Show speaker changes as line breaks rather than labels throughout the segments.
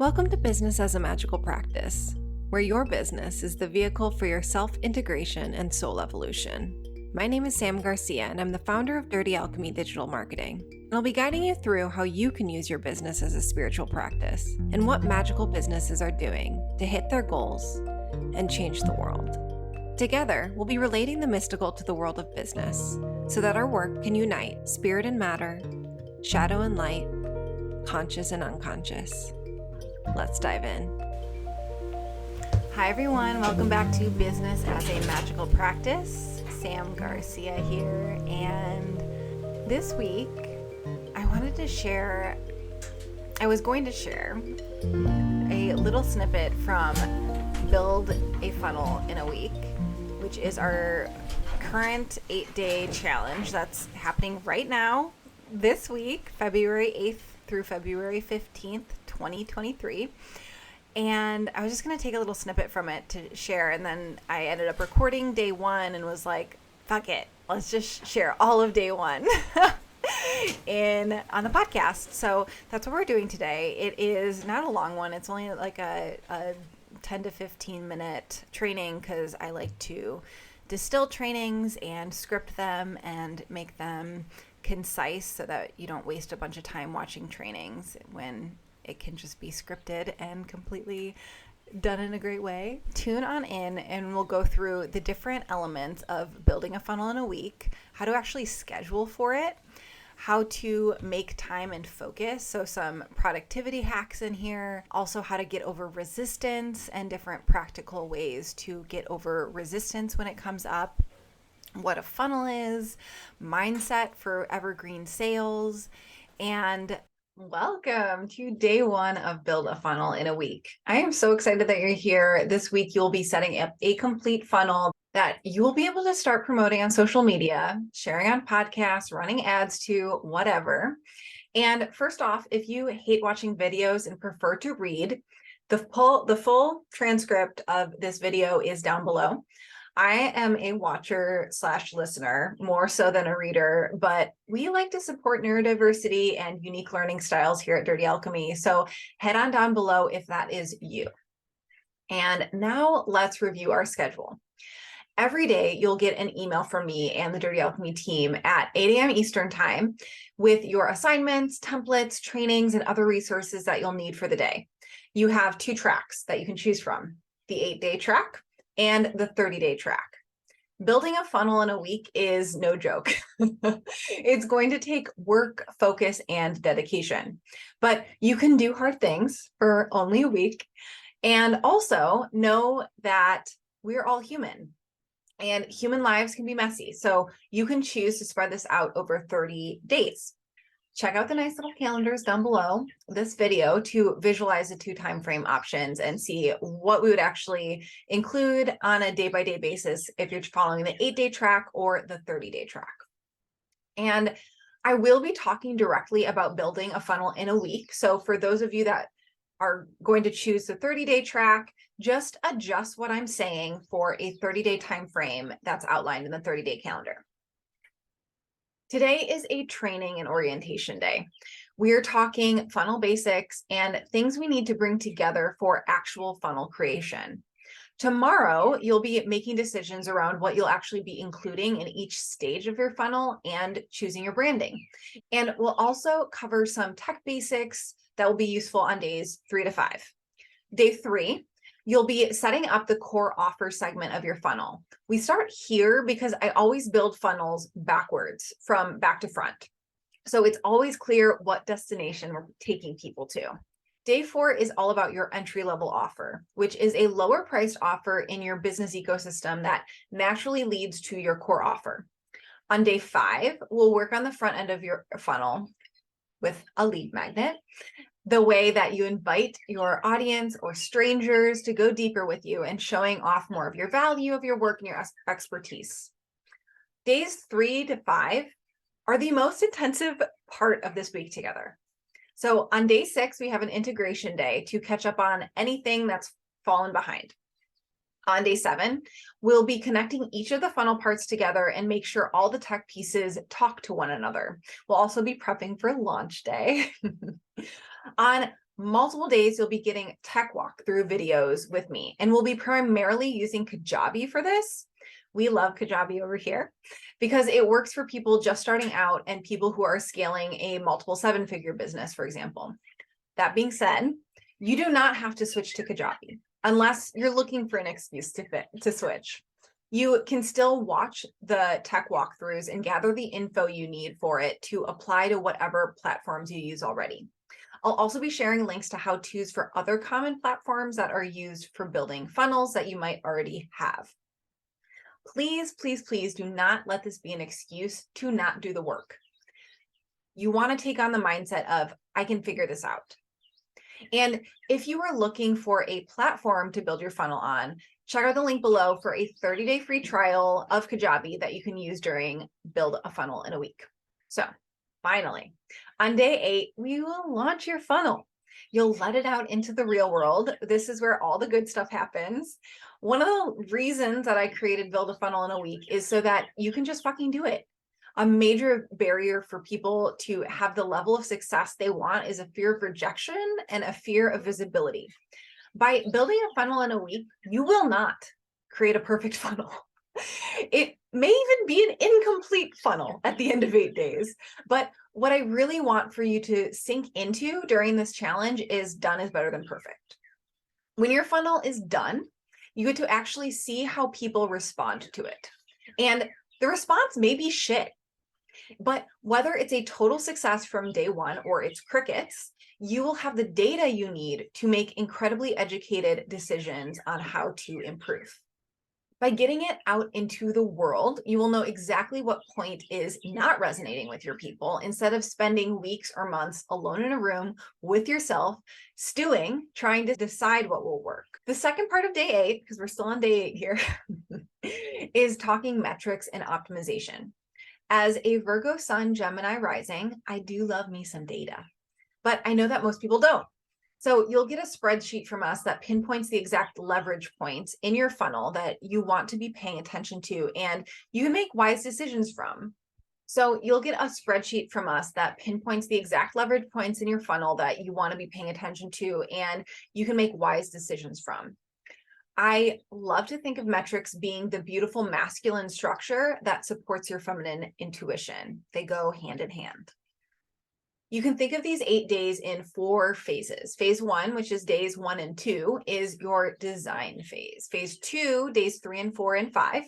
Welcome to Business as a Magical Practice, where your business is the vehicle for your self-integration and soul evolution. My name is Sam Garcia, and I'm the founder of Dirty Alchemy Digital Marketing. And I'll be guiding you through how you can use your business as a spiritual practice and what magical businesses are doing to hit their goals and change the world. Together, we'll be relating the mystical to the world of business so that our work can unite spirit and matter, shadow and light, conscious and unconscious. Let's dive in.
Hi everyone, welcome back to Business as a Magical Practice. Sam Garcia here, and this week I was going to share a little snippet from Build a Funnel in a Week, which is our current 8-day challenge that's happening right now this week, February 8th through February 15th, 2023. And I was just going to take a little snippet from it to share. And then I ended up recording day one and was like, fuck it, let's just share all of day one on the podcast. So that's what we're doing today. It is not a long one. It's only like a 10 to 15 minute training because I like to distill trainings and script them and make them concise so that you don't waste a bunch of time watching trainings when it can just be scripted and completely done in a great way. Tune on in and we'll go through the different elements of building a funnel in a week, how to actually schedule for it, how to make time and focus, so some productivity hacks in here, also how to get over resistance and different practical ways to get over resistance when it comes up, what a funnel is, mindset for evergreen sales, and welcome to day one of Build a Funnel in a Week. I am so excited that you're here. This week, you'll be setting up a complete funnel that you will be able to start promoting on social media, sharing on podcasts, running ads to, whatever. And first off, if you hate watching videos and prefer to read, the full transcript of this video is down below. I am a watcher / listener more so than a reader, but we like to support neurodiversity and unique learning styles here at Dirty Alchemy. So head on down below if that is you. And now let's review our schedule. Every day you'll get an email from me and the Dirty Alchemy team at 8 a.m. Eastern time with your assignments, templates, trainings, and other resources that you'll need for the day. You have 2 tracks that you can choose from, the 8-day track and the 30-day track. Building a funnel in a week is no joke. It's going to take work, focus, and dedication. But you can do hard things for only a week. And also know that we're all human. And human lives can be messy. So you can choose to spread this out over 30 days. Check out the nice little calendars down below this video to visualize the 2 time frame options and see what we would actually include on a day-by-day basis if you're following the 8-day track or the 30-day track. And I will be talking directly about building a funnel in a week. So for those of you that are going to choose the 30-day track, just adjust what I'm saying for a 30-day time frame that's outlined in the 30-day calendar. Today is a training and orientation day. We're talking funnel basics and things we need to bring together for actual funnel creation. Tomorrow, you'll be making decisions around what you'll actually be including in each stage of your funnel and choosing your branding. And we'll also cover some tech basics that will be useful on days 3 to 5. Day 3, you'll be setting up the core offer segment of your funnel. We start here because I always build funnels backwards from back to front. So it's always clear what destination we're taking people to. Day 4 is all about your entry-level offer, which is a lower priced offer in your business ecosystem that naturally leads to your core offer. On day 5, we'll work on the front end of your funnel with a lead magnet, the way that you invite your audience or strangers to go deeper with you and showing off more of your value of your work and your expertise. Days 3 to 5 are the most intensive part of this week together. So on day 6, we have an integration day to catch up on anything that's fallen behind. On day 7, we'll be connecting each of the funnel parts together and make sure all the tech pieces talk to one another. We'll also be prepping for launch day. On
multiple days you'll be getting tech walkthrough videos with me, and we'll be primarily using Kajabi for this. We love Kajabi over here because it works for people just starting out and people who are scaling a multiple seven-figure business, for example. That being said, you do not have to switch to Kajabi unless you're looking for an excuse to switch. You can still watch the tech walkthroughs and gather the info you need for it to apply to whatever platforms you use already. I'll also be sharing links to how-tos for other common platforms that are used for building funnels that you might already have. Please, please, please do not let this be an excuse to not do the work. You want to take on the mindset of, I can figure this out. And if you are looking for a platform to build your funnel on, check out the link below for a 30-day free trial of Kajabi that you can use during Build a Funnel in a Week. So finally, on day 8, we will launch your funnel. You'll let it out into the real world. This is where all the good stuff happens. One of the reasons that I created Build a Funnel in a Week is so that you can just fucking do it. A major barrier for people to have the level of success they want is a fear of rejection and a fear of visibility. By building a funnel in a week, you will not create a perfect funnel. It may even be an incomplete funnel at the end of 8 days. But what I really want for you to sink into during this challenge is done is better than perfect. When your funnel is done, you get to actually see how people respond to it. And the response may be shit. But whether it's a total success from day one or it's crickets, you will have the data you need to make incredibly educated decisions on how to improve. By getting it out into the world, you will know exactly what point is not resonating with your people instead of spending weeks or months alone in a room with yourself, stewing, trying to decide what will work. The second part of day 8, because we're still on day 8 here, is talking metrics and optimization. As a Virgo Sun Gemini rising, I do love me some data, but I know that most people don't. So you'll get a spreadsheet from us that pinpoints the exact leverage points in your funnel that you want to be paying attention to and you can make wise decisions from. So you'll get a spreadsheet from us that pinpoints the exact leverage points in your funnel that you want to be paying attention to and you can make wise decisions from. I love to think of metrics being the beautiful masculine structure that supports your feminine intuition. They go hand in hand. You can think of these 8 days in 4 phases. Phase 1, which is days 1 and 2, is your design phase. Phase 2, days 3 and 4 and 5,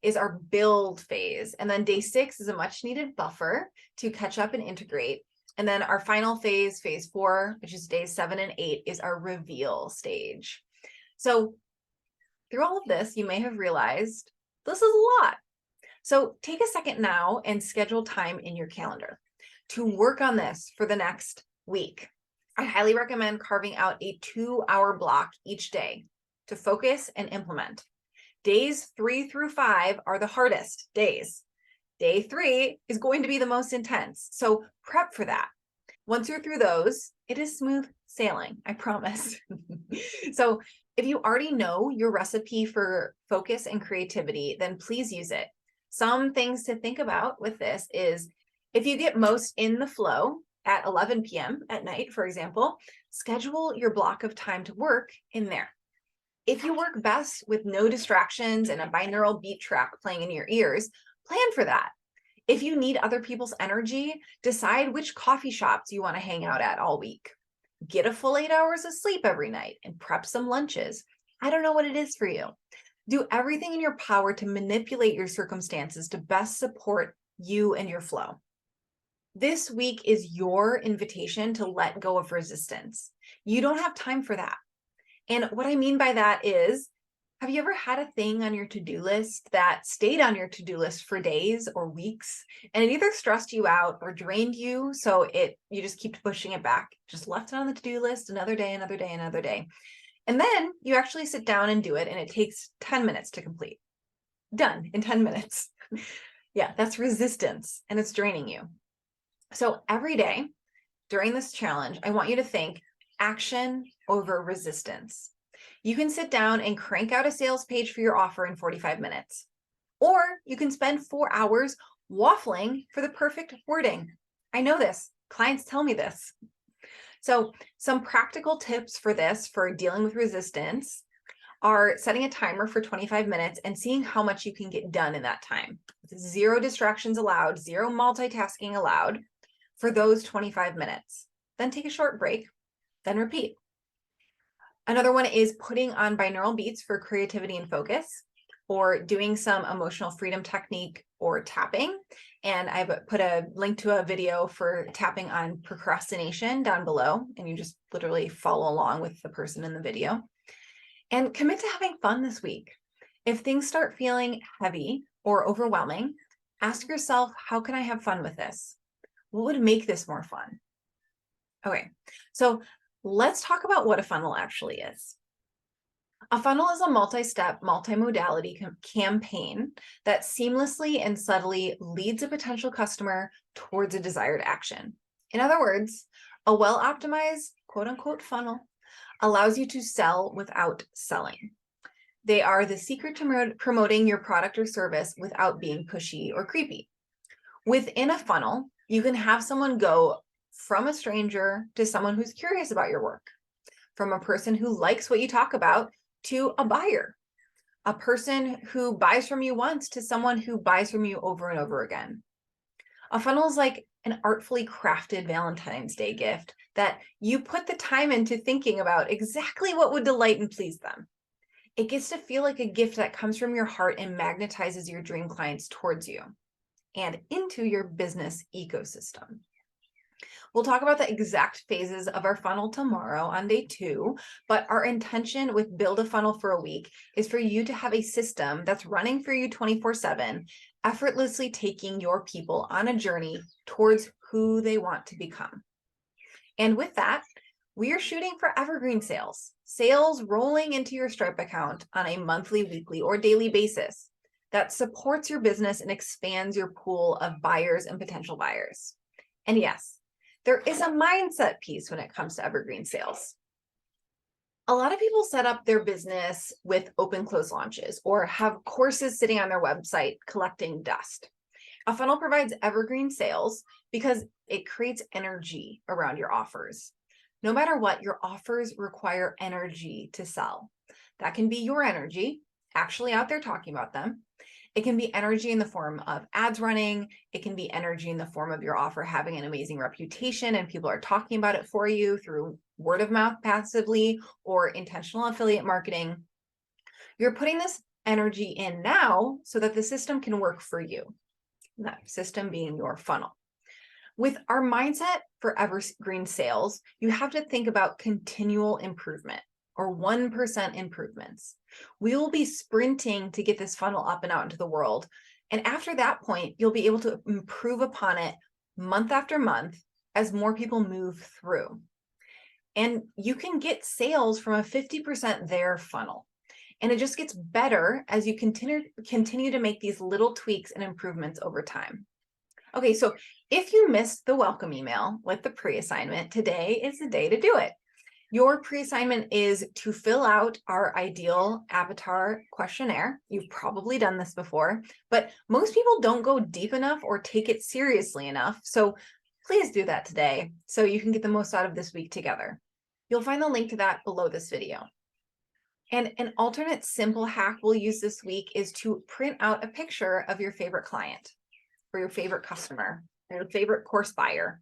is our build phase. And then day 6 is a much needed buffer to catch up and integrate. And then our final phase, phase 4, which is days 7 and 8, is our reveal stage. So through all of this, you may have realized this is a lot. So take a second now and schedule time in your calendar to work on this for the next week. I highly recommend carving out a 2-hour block each day to focus and implement. Days 3 through 5 are the hardest days. Day 3 is going to be the most intense. So prep for that. Once you're through those, it is smooth sailing, I promise. So if you already know your recipe for focus and creativity, then please use it. Some things to think about with this is if you get most in the flow at 11 p.m. at night, for example, schedule your block of time to work in there. If you work best with no distractions and a binaural beat track playing in your ears, plan for that. If you need other people's energy, decide which coffee shops you want to hang out at all week. Get a full 8 hours of sleep every night and prep some lunches. I don't know what it is for you. Do everything in your power to manipulate your circumstances to best support you and your flow. This week is your invitation to let go of resistance. You don't have time for that. And what I mean by that is, have you ever had a thing on your to-do list that stayed on your to-do list for days or weeks, and it either stressed you out or drained you, so you just keep pushing it back, just left it on the to-do list another day, another day, another day. And then you actually sit down and do it, and it takes 10 minutes to complete. Done in 10 minutes. Yeah, that's resistance, and it's draining you. So every day during this challenge, I want you to think action over resistance. You can sit down and crank out a sales page for your offer in 45 minutes. Or you can spend 4 hours waffling for the perfect wording. I know this. Clients tell me this. So some practical tips for this, for dealing with resistance, are setting a timer for 25 minutes and seeing how much you can get done in that time. Zero distractions allowed, zero multitasking allowed for those 25 minutes. Then take a short break, then repeat. Another one is putting on binaural beats for creativity and focus, or doing some emotional freedom technique or tapping. And I've put a link to a video for tapping on procrastination down below, and you just literally follow along with the person in the video. And commit to having fun this week. If things start feeling heavy or overwhelming, ask yourself, how can I have fun with this? What would make this more fun? Okay, so let's talk about what a funnel actually is. A funnel is a multi-step, multi-modality campaign that seamlessly and subtly leads a potential customer towards a desired action. In other words, a well-optimized, quote-unquote, funnel allows you to sell without selling. They are the secret to promoting your product or service without being pushy or creepy. Within a funnel, you can have someone go from a stranger to someone who's curious about your work, from a person who likes what you talk about to a buyer, a person who buys from you once to someone who buys from you over and over again. A funnel is like an artfully crafted Valentine's Day gift that you put the time into thinking about exactly what would delight and please them. It gets to feel like a gift that comes from your heart and magnetizes your dream clients towards you and into your business ecosystem. We'll talk about the exact phases of our funnel tomorrow on day 2, but our intention with Build a Funnel for a Week is for you to have a system that's running for you 24/7, effortlessly taking your people on a journey towards who they want to become. And with that, we are shooting for evergreen sales rolling into your Stripe account on a monthly, weekly, or daily basis that supports your business and expands your pool of buyers and potential buyers. And yes, there is a mindset piece when it comes to evergreen sales. A lot of people set up their business with open close launches or have courses sitting on their website collecting dust. A funnel provides evergreen sales because it creates energy around your offers. No matter what, your offers require energy to sell. That can be your energy, actually out there talking about them. It can be energy in the form of ads running. It can be energy in the form of your offer having an amazing reputation and people are talking about it for you through word of mouth passively or intentional affiliate marketing. You're putting this energy in now so that the system can work for you. That system being your funnel. With our mindset for evergreen sales, you have to think about continual improvement or 1% improvements. We will be sprinting to get this funnel up and out into the world. And after that point, you'll be able to improve upon it month after month as more people move through. And you can get sales from a 50% there funnel. And it just gets better as you continue to make these little tweaks and improvements over time. Okay, so if you missed the welcome email with the pre-assignment, today is the day to do it. Your pre-assignment is to fill out our ideal avatar questionnaire. You've probably done this before, but most people don't go deep enough or take it seriously enough. So please do that today so you can get the most out of this week together. You'll find the link to that below this video. And an alternate simple hack we'll use this week is to print out a picture of your favorite client or your favorite customer or your favorite course buyer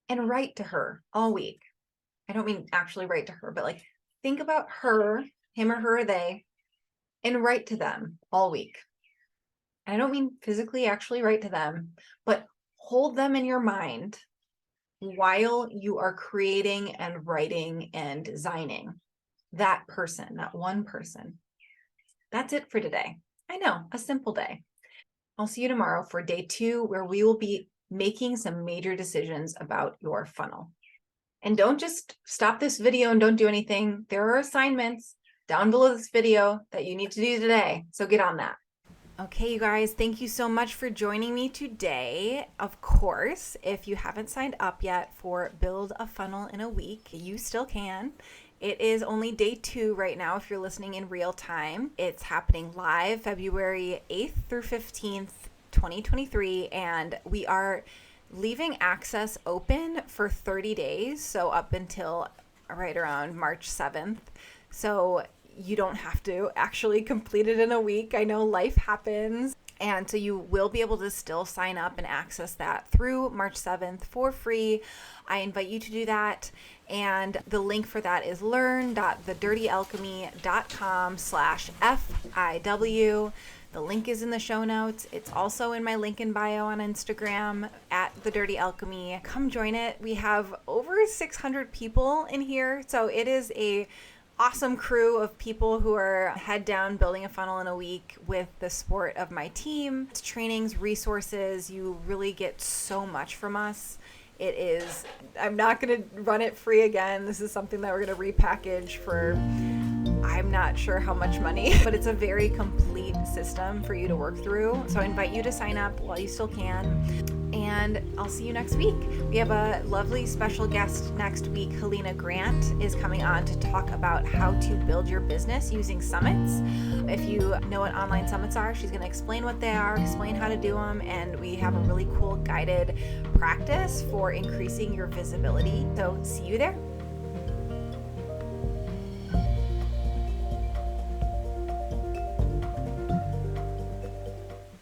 and write to her all week. I don't mean actually write to her, but like think about her, him or her or they, and write to them all week. And I don't mean physically actually write to them, but hold them in your mind while you are creating and writing and designing that person, that one person. That's it for today. I know, a simple day. I'll see you tomorrow for day 2, where we will be making some major decisions about your funnel. And don't just stop this video and don't do anything. There are assignments down below this video that you need to do today. So get on that. Okay, you guys, thank you so much for joining me today. Of course, if you haven't signed up yet for Build a Funnel in a Week, you still can. It is only day 2 right now if you're listening in real time. It's happening live February 8th through 15th, 2023, and we are
leaving access open for 30 days, so up until right around March 7th. So you don't have to actually complete it in a week. I know life happens. And so you will be able to still sign up and access that through March 7th for free. I invite you to do that. And the link for that is learn.thedirtyalchemy.com/FIW. The link is in the show notes. It's also in my link in bio on Instagram at The Dirty Alchemy. Come join it. We have over 600 people in here. So it is a awesome crew of people who are head down building a funnel in a week with the support of my team. It's trainings, resources. You really get so much from us. It is, I'm not going to run it free again. This is something that we're going to repackage for, I'm not sure how much money, but it's a very complete system for you to work through. So I invite you to sign up while you still can. And I'll see you next week. We have a lovely special guest next week. Helena Grant is coming on to talk about how to build your business using summits. If you know what online summits are, she's going to explain what they are, explain how to do them, and we have a really cool guided practice for increasing your visibility. So see you there.